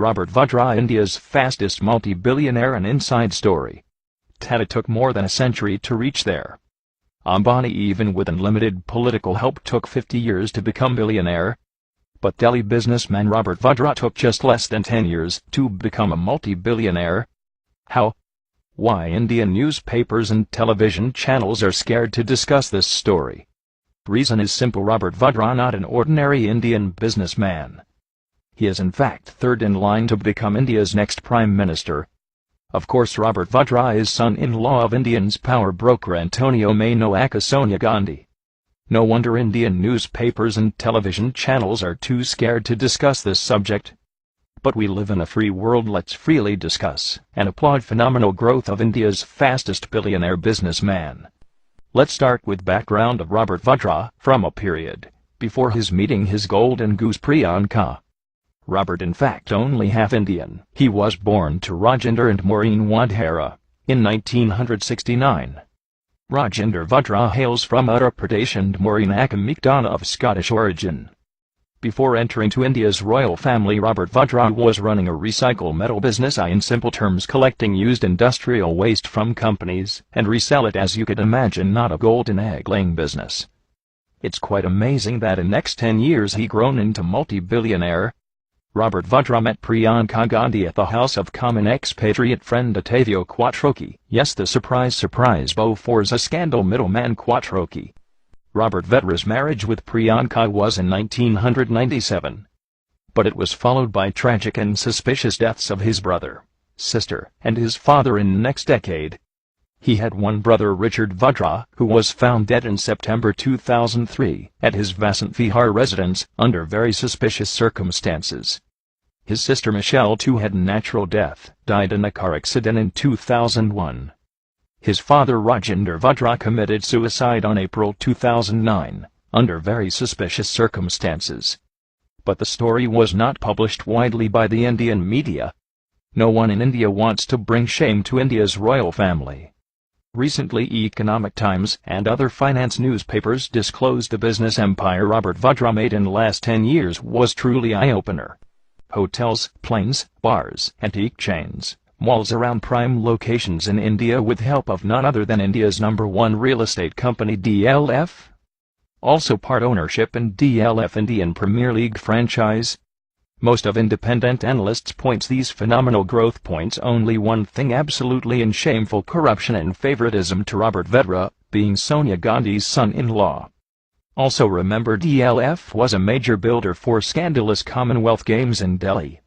Robert Vadra, India's fastest multi-billionaire, an inside story. Tata took more than a century to reach there. Ambani, even with unlimited political help, took 50 years to become billionaire. But Delhi businessman Robert Vadra took just less than 10 years to become a multi-billionaire. How? Why Indian newspapers and television channels are scared to discuss this story. Reason is simple: Robert Vadra not an ordinary Indian businessman. He is in fact third in line to become India's next Prime Minister. Of course, Robert Vadra is son-in-law of India's power broker Antonio Mano aka Sonia Gandhi. No wonder Indian newspapers and television channels are too scared to discuss this subject. But we live in a free world. Let's freely discuss and applaud phenomenal growth of India's fastest billionaire businessman. Let's start with background of Robert Vadra from a period before his meeting his golden goose Priyanka. Robert in fact only half Indian. He was born to Rajinder and Maureen Wadhera in 1969. Rajinder Vadra hails from Uttar Pradesh and Maureen Akamikdana of Scottish origin. Before entering to India's royal family, Robert Vadra was running a recycle metal business, in simple terms collecting used industrial waste from companies and resell it, as you could imagine, not a golden egg-laying business. It's quite amazing that in next 10 years he grown into multi-billionaire. Robert Vadra met Priyanka Gandhi at the House of Commons expatriate friend Ottavio Quattrocchi. Yes, the surprise beau Forza scandal middleman Quattrocchi. Robert Vadra's marriage with Priyanka was in 1997. But it was followed by tragic and suspicious deaths of his brother, sister, and his father in the next decade. He had one brother, Richard Vadra, who was found dead in September 2003 at his Vasant Vihar residence under very suspicious circumstances. His sister Michelle, too, had natural death, died in a car accident in 2001. His father Rajinder Vadra committed suicide on April 2009, under very suspicious circumstances. But the story was not published widely by the Indian media. No one in India wants to bring shame to India's royal family. Recently, Economic Times and other finance newspapers disclosed the business empire Robert Vadra made in the last 10 years was truly eye-opener. Hotels, planes, bars, antique chains, malls around prime locations in India with help of none other than India's #1 real estate company DLF. Also part ownership in DLF Indian Premier League franchise. Most of independent analysts points these phenomenal growth points only one thing: absolutely and shameful corruption and favoritism to Robert Vadra, being Sonia Gandhi's son-in-law. Also remember, DLF was a major builder for scandalous Commonwealth Games in Delhi.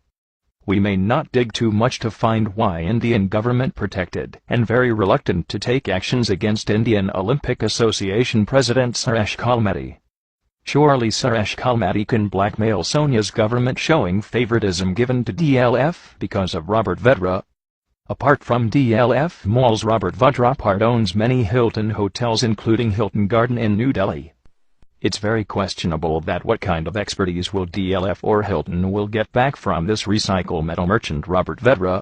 We may not dig too much to find why Indian government protected and very reluctant to take actions against Indian Olympic Association President Suresh Kalmati. Surely Suresh Kalmati can blackmail Sonia's government, showing favoritism given to DLF because of Robert Vadra. Apart from DLF malls, Robert Vadra part owns many Hilton hotels, including Hilton Garden in New Delhi. It's very questionable that what kind of expertise will DLF or Hilton will get back from this recycle metal merchant Robert Vadra?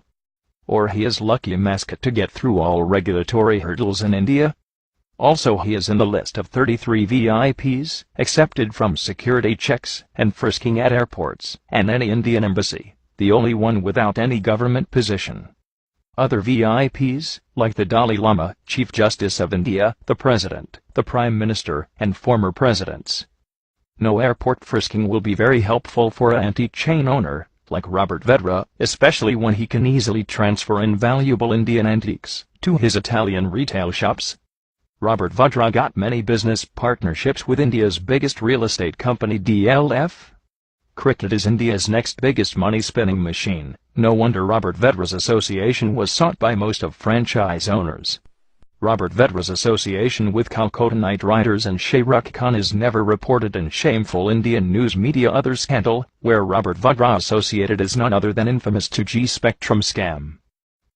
Or he is lucky mascot to get through all regulatory hurdles in India? Also, he is in the list of 33 VIPs accepted from security checks and frisking at airports and any Indian embassy, the only one without any government position. Other VIPs, like the Dalai Lama, Chief Justice of India, the President, the Prime Minister, and former presidents. No airport frisking will be very helpful for an antique chain owner like Robert Vadra, especially when he can easily transfer invaluable Indian antiques to his Italian retail shops. Robert Vadra got many business partnerships with India's biggest real estate company DLF. Cricket is India's next biggest money-spinning machine. No wonder Robert Vadra's association was sought by most of franchise owners. Robert Vadra's association with Calcutta Knight Riders and Shah Rukh Khan is never reported in shameful Indian news media. Other scandal, where Robert Vadra associated, is none other than infamous 2G Spectrum scam.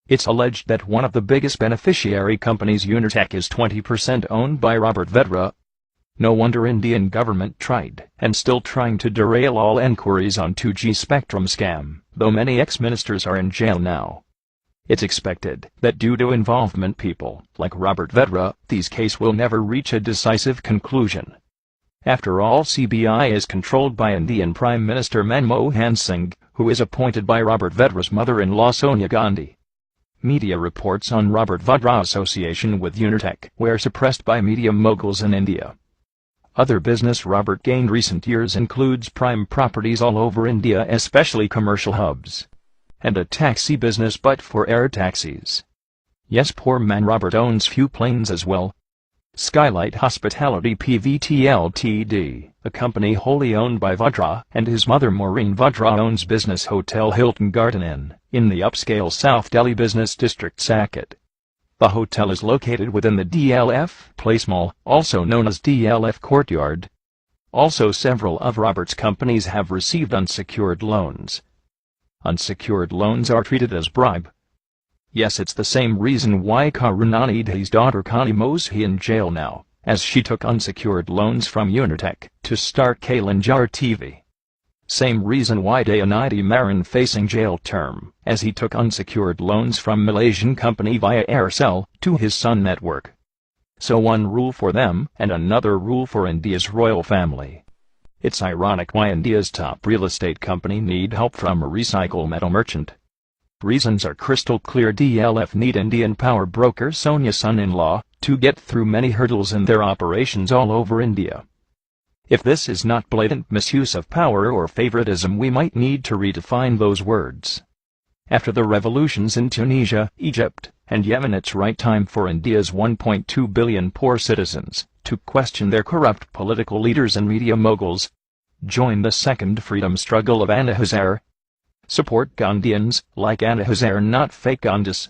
It's alleged that one of the biggest beneficiary companies, Unitech, is 20% owned by Robert Vadra. No wonder Indian government tried and still trying to derail all enquiries on 2G Spectrum scam, though many ex-ministers are in jail now. It's expected that due to involvement people like Robert Vadra, these case will never reach a decisive conclusion. After all, CBI is controlled by Indian Prime Minister Manmohan Singh, who is appointed by Robert Vadra's mother-in-law Sonia Gandhi. Media reports on Robert Vadra's association with Unitech were suppressed by media moguls in India. Other business Robert gained recent years includes prime properties all over India, especially commercial hubs, and a taxi business but for air taxis. Yes, poor man Robert owns few planes as well. Skylight Hospitality Pvt Ltd, a company wholly owned by Vadra, and his mother Maureen Vadra owns business hotel Hilton Garden Inn, in the upscale South Delhi business district Saket. The hotel is located within the DLF Place Mall, also known as DLF Courtyard. Also, several of Robert's companies have received unsecured loans. Unsecured loans are treated as bribe. Yes, it's the same reason why Karunanidhi's daughter Connie Moshi in jail now, as she took unsecured loans from Unitech to start Kalinjar TV. Same reason why Dayanidhi Maran facing jail term, as he took unsecured loans from Malaysian company via Aircel to his Sun network. So one rule for them and another rule for India's royal family. It's ironic why India's top real estate company need help from a recycle metal merchant. Reasons are crystal clear. DLF need Indian power broker Sonia's son-in-law to get through many hurdles in their operations all over India. If this is not blatant misuse of power or favoritism, we might need to redefine those words. After the revolutions in Tunisia, Egypt, and Yemen, it's right time for India's 1.2 billion poor citizens to question their corrupt political leaders and media moguls. Join the second freedom struggle of Anna Hazare. Support Gandhians like Anna Hazare, not fake Gandhis.